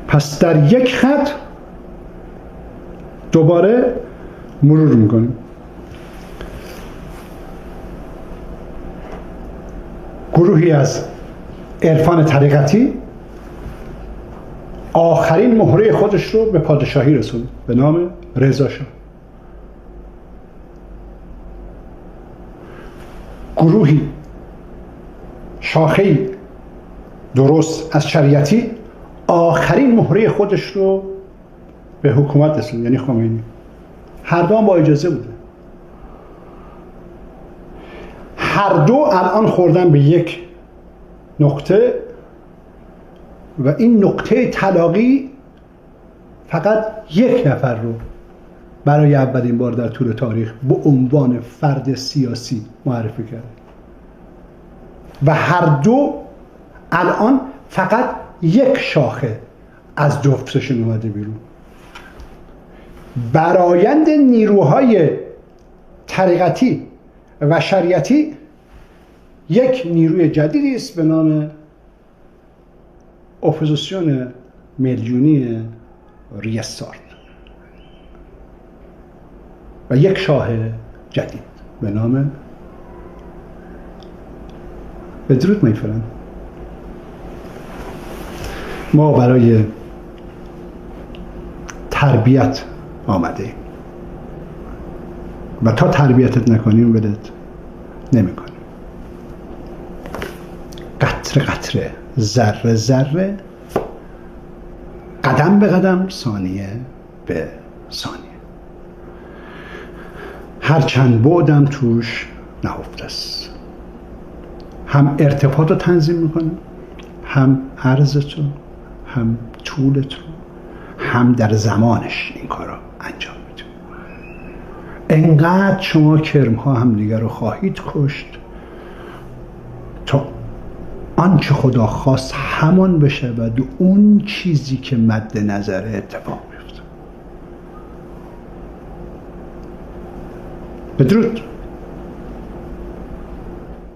پس در یک خط دوباره مرور میکنیم. گروهی از عرفان طریقتی آخرین مهره خودش رو به پادشاهی رسوند به نام رضا شاه. گروهی شاخه‌ای درست از شریعتی آخرین مهره خودش رو به حکومت رسوند، یعنی خمینی. هر دو با اجازه بوده. هر دو الان خوردن به یک نقطه و این نقطه تلاقی فقط یک نفر رو برای اولین بار در طول تاریخ به عنوان فرد سیاسی معرفی کرده و هر دو الان فقط یک شاخه از جفتشون اومده بیرون. برآیند نیروهای طریقتی و شریعتی یک نیروی جدیدی است به نام اپوزیسیون میلیونی ریاستار و یک شاه جدید به نام بدرود میفرن. ما برای تربیت آمده ایم و تا تربیتت نکنیم ولت نمی کنیم. قطره قطره، ذره ذره، قدم به قدم، ثانیه به ثانیه. هر چند بعدم توش نهفته است. هم ارتفاع رو تنظیم میکنه، هم عرضت رو، هم طولت رو، هم در زمانش این کار رو انجام میده. انقدر شما کرمها هم دیگر رو خواهید کشت تا آنچه خدا خواست همان بشود و اون چیزی که مد نظر اتفاق میفته. بدرود.